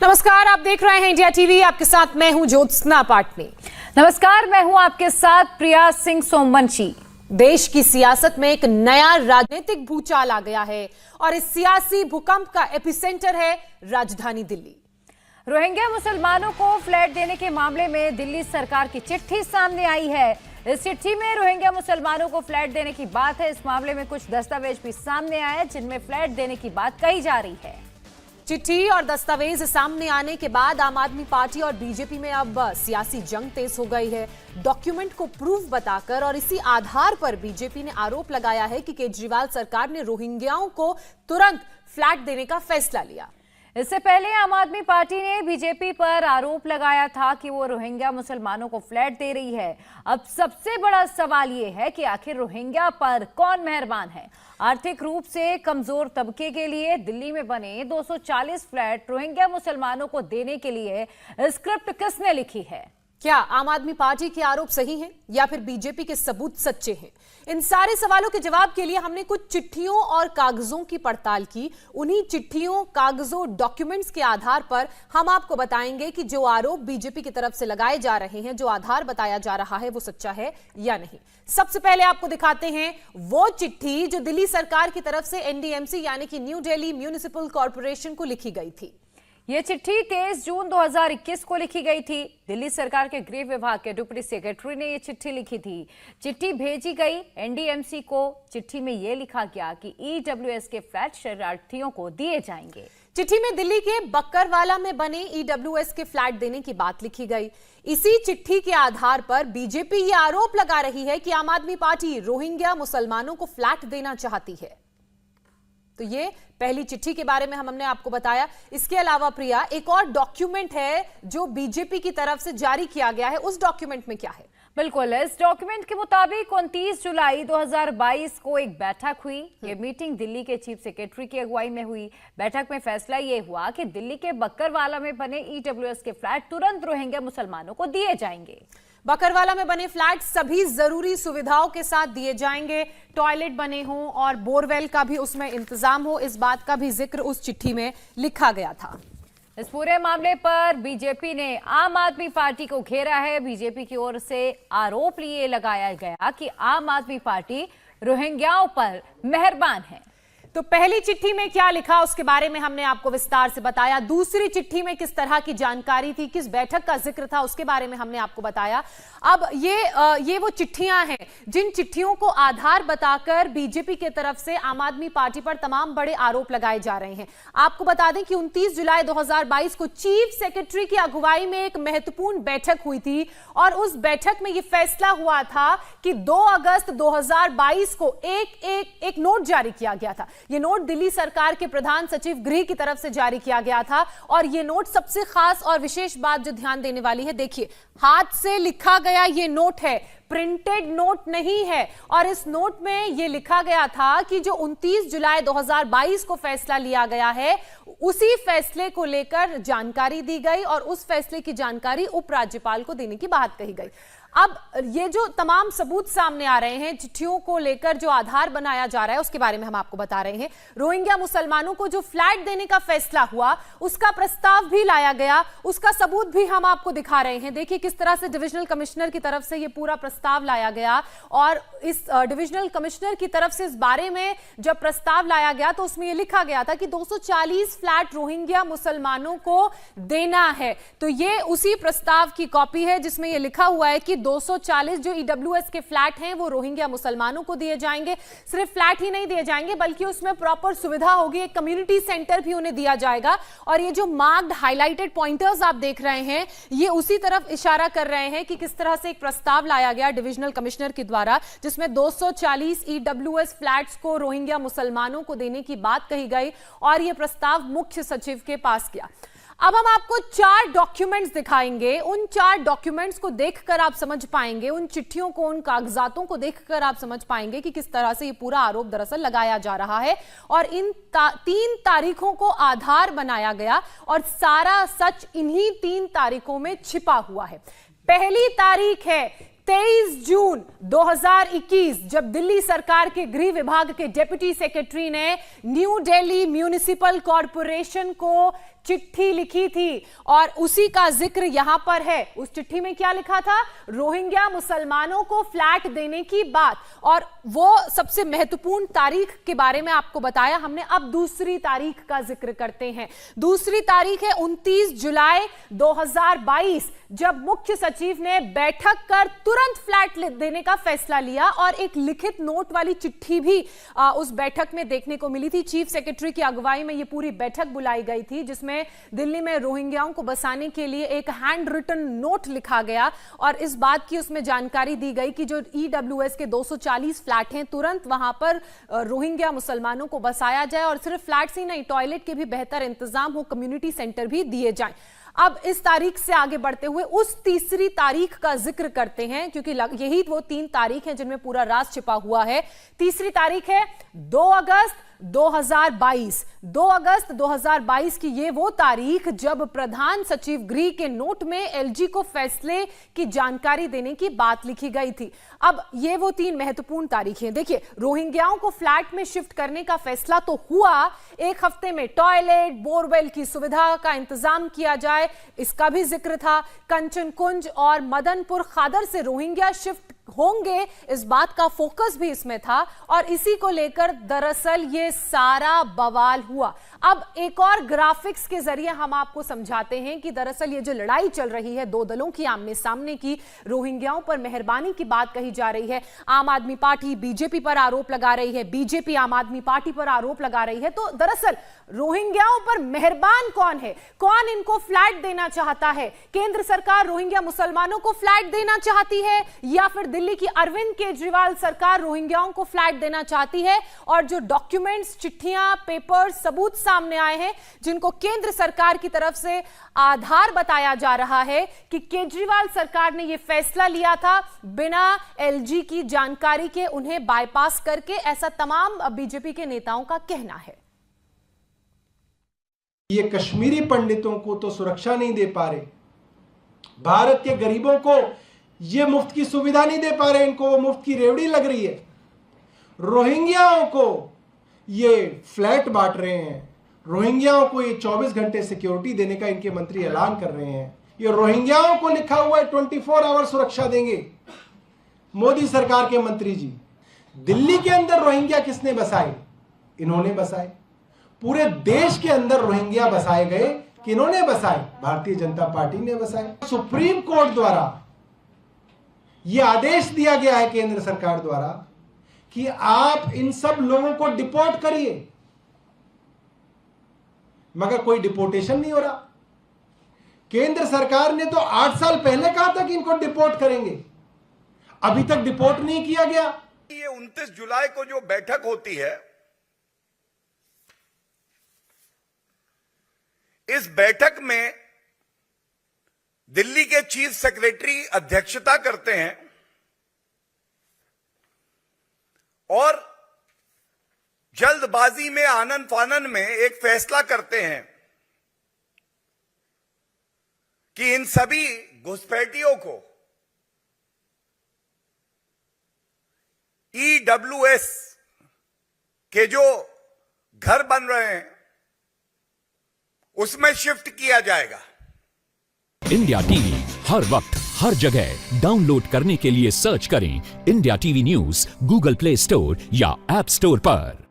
नमस्कार, आप देख रहे हैं इंडिया टीवी। आपके साथ मैं हूं ज्योत्सना पाटनी। नमस्कार, मैं हूं आपके साथ प्रिया सिंह सोमवंशी। देश की सियासत में एक नया राजनीतिक भूचाल आ गया है और इस सियासी भूकंप का एपिसेंटर है राजधानी दिल्ली। रोहिंग्या मुसलमानों को फ्लैट देने के मामले में दिल्ली सरकार की चिट्ठी सामने आई है। इस चिट्ठी में रोहिंग्या मुसलमानों को फ्लैट देने की बात है। इस मामले में कुछ दस्तावेज भी सामने आए जिनमें फ्लैट देने की बात कही जा रही है। चिट्ठी और दस्तावेज सामने आने के बाद आम आदमी पार्टी और बीजेपी में अब सियासी जंग तेज हो गई है। डॉक्यूमेंट को प्रूफ बताकर और इसी आधार पर बीजेपी ने आरोप लगाया है कि केजरीवाल सरकार ने रोहिंग्याओं को तुरंत फ्लैट देने का फैसला लिया। इससे पहले आम आदमी पार्टी ने बीजेपी पर आरोप लगाया था कि वो रोहिंग्या मुसलमानों को फ्लैट दे रही है। अब सबसे बड़ा सवाल ये है कि आखिर रोहिंग्या पर कौन मेहरबान है। आर्थिक रूप से कमजोर तबके के लिए दिल्ली में बने 240 फ्लैट रोहिंग्या मुसलमानों को देने के लिए स्क्रिप्ट किसने लिखी है? क्या आम आदमी पार्टी के आरोप सही हैं या फिर बीजेपी के सबूत सच्चे हैं? इन सारे सवालों के जवाब के लिए हमने कुछ चिट्ठियों और कागजों की पड़ताल की। उन्हीं चिट्ठियों, कागजों, डॉक्यूमेंट्स के आधार पर हम आपको बताएंगे कि जो आरोप बीजेपी की तरफ से लगाए जा रहे हैं, जो आधार बताया जा रहा है, वो सच्चा है या नहीं। सबसे पहले आपको दिखाते हैं वो चिट्ठी जो दिल्ली सरकार की तरफ से एनडीएमसी यानी कि न्यू दिल्ली म्यूनिसिपल कॉर्पोरेशन को लिखी गई थी। ये चिट्ठी 23 जून 2021 को लिखी गई थी। दिल्ली सरकार के गृह विभाग के डिप्टी सेक्रेटरी ने ये चिट्ठी लिखी थी। चिट्ठी भेजी गई एनडीएमसी को। चिट्ठी में ये लिखा गया कि ईडब्ल्यूएस के फ्लैट शरणार्थियों को दिए जाएंगे। चिट्ठी में दिल्ली के बक्करवाला में बने ईडब्ल्यूएस के फ्लैट देने की बात लिखी गई। इसी चिट्ठी के आधार पर बीजेपी ये आरोप लगा रही है कि आम आदमी पार्टी रोहिंग्या मुसलमानों को फ्लैट देना चाहती है। तो ये पहली चिट्ठी के बारे में हमने आपको बताया। इसके अलावा प्रिया, एक और डॉक्यूमेंट है जो बीजेपी की तरफ से जारी किया गया है। उस डॉक्यूमेंट में क्या है? बिल्कुल, इस डॉक्यूमेंट के मुताबिक 29 जुलाई 2022 को एक बैठक हुई। ये मीटिंग दिल्ली के चीफ सेक्रेटरी की अगुवाई में हुई। बैठक में फैसला ये हुआ कि दिल्ली के बक्करवाला में बने ईडब्ल्यूएस के फ्लैट तुरंत रोहिंग्या मुसलमानों को दिए जाएंगे। बकरवाला में बने फ्लैट सभी जरूरी सुविधाओं के साथ दिए जाएंगे। टॉयलेट बने हों और बोरवेल का भी उसमें इंतजाम हो, इस बात का भी जिक्र उस चिट्ठी में लिखा गया था। इस पूरे मामले पर बीजेपी ने आम आदमी पार्टी को घेरा है। बीजेपी की ओर से आरोप लिए लगाया गया कि आम आदमी पार्टी रोहिंग्याओं पर मेहरबान है। तो पहली चिट्ठी में क्या लिखा उसके बारे में हमने आपको विस्तार से बताया। दूसरी चिट्ठी में किस तरह की जानकारी थी, किस बैठक का जिक्र था, उसके बारे में हमने आपको बताया। अब ये वो चिट्ठियां हैं जिन चिट्ठियों को आधार बताकर बीजेपी की तरफ से आम आदमी पार्टी पर तमाम बड़े आरोप लगाए जा रहे हैं। आपको बता दें कि 29 जुलाई 2022 को चीफ सेक्रेटरी की अगुवाई में एक महत्वपूर्ण बैठक हुई थी और उस बैठक में यह फैसला हुआ था कि 2 अगस्त 2022 को एक नोट जारी किया गया था। ये नोट दिल्ली सरकार के प्रधान सचिव गृह की तरफ से जारी किया गया था और ये नोट सबसे खास और विशेष बात जो ध्यान देने वाली है, देखिए हाथ से लिखा गया ये नोट है, प्रिंटेड नोट नहीं है। और इस नोट में ये लिखा गया था कि जो 29 जुलाई 2022 को फैसला लिया गया है, उसी फैसले को लेकर जानकारी दी गई और उस फैसले की जानकारी उपराज्यपाल को देने की बात कही गई। अब ये जो तमाम सबूत सामने आ रहे हैं, चिट्ठियों को लेकर जो आधार बनाया जा रहा है, उसके बारे में हम आपको बता रहे हैं। रोहिंग्या मुसलमानों को जो फ्लैट देने का फैसला हुआ, उसका प्रस्ताव भी लाया गया, उसका सबूत भी हम आपको दिखा रहे हैं। देखिए किस तरह से डिविजनल कमिश्नर की तरफ से ये पूरा प्रस्ताव लाया गया और इस डिविजनल कमिश्नर की तरफ से इस बारे में जब प्रस्ताव लाया गया तो उसमें यह लिखा गया था कि 240 फ्लैट रोहिंग्या मुसलमानों को देना है। तो ये उसी प्रस्ताव की कॉपी है जिसमें यह लिखा हुआ है कि 240 जो ईडब्ल्यूएस के फ्लैट हैं वो रोहिंग्या मुसलमानों को दिए जाएंगे। सिर्फ फ्लैट ही नहीं दिए जाएंगे बल्कि उसमें प्रॉपर सुविधा होगी, एक कम्युनिटी सेंटर भी उन्हें दिया जाएगा। और ये जो मार्क्ड हाइलाइटेड पॉइंटर्स आप देख रहे हैं, ये उसी तरफ इशारा कर रहे हैं कि किस तरह से एक प्रस्ताव लाया गया डिविजनल कमिश्नर के द्वारा जिसमें 240 ईडब्ल्यूएस फ्लैट्स को रोहिंग्या मुसलमानों को देने की बात कही गई और यह प्रस्ताव मुख्य सचिव के पास गया। अब हम आपको 4 डॉक्यूमेंट्स दिखाएंगे। उन 4 डॉक्यूमेंट्स को देखकर आप समझ पाएंगे, उन चिट्ठियों को, उन कागजातों को देखकर आप समझ पाएंगे कि किस तरह से ये पूरा आरोप दरअसल लगाया जा रहा है। और इन 3 तारीखों को आधार बनाया गया और सारा सच इन्हीं 3 तारीखों में छिपा हुआ है। पहली तारीख है 23 जून 2021 जब दिल्ली सरकार के गृह विभाग के डिप्टी सेक्रेटरी ने न्यू दिल्ली म्यूनिसिपल कॉर्पोरेशन को चिट्ठी लिखी थी और उसी का जिक्र यहां पर है। उस चिट्ठी में क्या लिखा था? रोहिंग्या मुसलमानों को फ्लैट देने की बात। और वो सबसे महत्वपूर्ण तारीख के बारे में आपको बताया हमने। अब दूसरी तारीख का जिक्र करते हैं। दूसरी तारीख है 29 जुलाई 2022, जब मुख्य सचिव ने बैठक कर तुरंत फ्लैट देने का फैसला लिया और एक लिखित नोट वाली चिट्ठी भी उस बैठक में देखने को मिली थी। चीफ सेक्रेटरी की अगुवाई में यह पूरी बैठक बुलाई गई थी, जिसमें दिल्ली में रोहिंग्याओं को बसाने के लिए एक हैंड रिटन नोट लिखा गया और इस बात की उसमें जानकारी दी गई कि जो ईडब्ल्यूएस के 240 फ्लैट हैं, तुरंत वहां पर रोहिंग्या मुसलमानों को बसाया जाए और सिर्फ फ्लैट्स ही नहीं, टॉयलेट के भी बेहतर इंतजाम हो, कम्युनिटी सेंटर भी दिए जाएं। अब इस तारीख से आगे बढ़ते हुए उस तीसरी तारीख का जिक्र करते हैं, क्योंकि यही वो 3 तारीख हैं जिनमें पूरा राज छिपा हुआ है। तीसरी तारीख है 2 अगस्त 2022। 2 अगस्त 2022 की ये वो तारीख जब प्रधान सचिव गृह के नोट में एलजी को फैसले की जानकारी देने की बात लिखी गई थी। अब ये वो 3 महत्वपूर्ण तारीखें। देखिए, रोहिंग्याओं को फ्लैट में शिफ्ट करने का फैसला तो हुआ, एक हफ्ते में टॉयलेट, बोरवेल की सुविधा का इंतजाम किया जाए, इसका भी जिक्र था। कंचन कुंज और मदनपुर खादर से रोहिंग्या शिफ्ट होंगे, इस बात का फोकस भी इसमें था और इसी को लेकर दरअसल ये सारा बवाल हुआ। अब एक और ग्राफिक्स के जरिए हम आपको समझाते हैं कि दरअसल ये जो लड़ाई चल रही है 2 दलों की आमने सामने की, रोहिंग्याओं पर मेहरबानी की बात कही जा रही है। आम आदमी पार्टी बीजेपी पर आरोप लगा रही है, बीजेपी आम आदमी पार्टी पर आरोप लगा रही है। तो दरअसल रोहिंग्याओं पर मेहरबान कौन है? कौन इनको फ्लैट देना चाहता है? केंद्र सरकार रोहिंग्या मुसलमानों को फ्लैट देना चाहती है या फिर दिल्ली की अरविंद केजरीवाल सरकार रोहिंग्याओं को फ्लैट देना चाहती है? और जो डॉक्यूमेंट्स, चिट्ठियां, पेपर, सबूत सामने आए हैं, जिनको केंद्र सरकार की तरफ से आधार बताया जा रहा है कि केजरीवाल सरकार ने यह फैसला लिया था बिना एलजी की जानकारी के, उन्हें बाईपास करके, ऐसा तमाम बीजेपी के नेताओं का कहना है। ये कश्मीरी पंडितों को तो सुरक्षा नहीं दे पा रहे, भारत के गरीबों को ये मुफ्त की सुविधा नहीं दे पा रहे, इनको वो मुफ्त की रेवड़ी लग रही है। रोहिंग्याओं को ये फ्लैट बांट रहे हैं, रोहिंग्याओं को ये 24 घंटे सिक्योरिटी देने का इनके मंत्री ऐलान कर रहे हैं। ये रोहिंग्याओं को लिखा हुआ है 24 आवर सुरक्षा देंगे मोदी सरकार के मंत्री जी। दिल्ली के अंदर रोहिंग्या किसने बसाए? इन्होंने बसाए। पूरे देश के अंदर रोहिंग्या बसाए गए, किन्होंने बसाए? भारतीय जनता पार्टी ने बसाए। सुप्रीम कोर्ट द्वारा यह आदेश दिया गया है केंद्र सरकार द्वारा कि आप इन सब लोगों को डिपोर्ट करिए, मगर कोई डिपोर्टेशन नहीं हो रहा। केंद्र सरकार ने तो 8 साल पहले कहा था कि इनको डिपोर्ट करेंगे, अभी तक डिपोर्ट नहीं किया गया। ये 29 जुलाई को जो बैठक होती है, इस बैठक में दिल्ली के चीफ सेक्रेटरी अध्यक्षता करते हैं और जल्दबाजी में, आनन फानन में एक फैसला करते हैं कि इन सभी घुसपैठियों को ईडब्ल्यूएस के जो घर बन रहे हैं उसमें शिफ्ट किया जाएगा। इंडिया टीवी हर वक्त हर जगह डाउनलोड करने के लिए सर्च करें India TV news Google play store या ऐप स्टोर पर।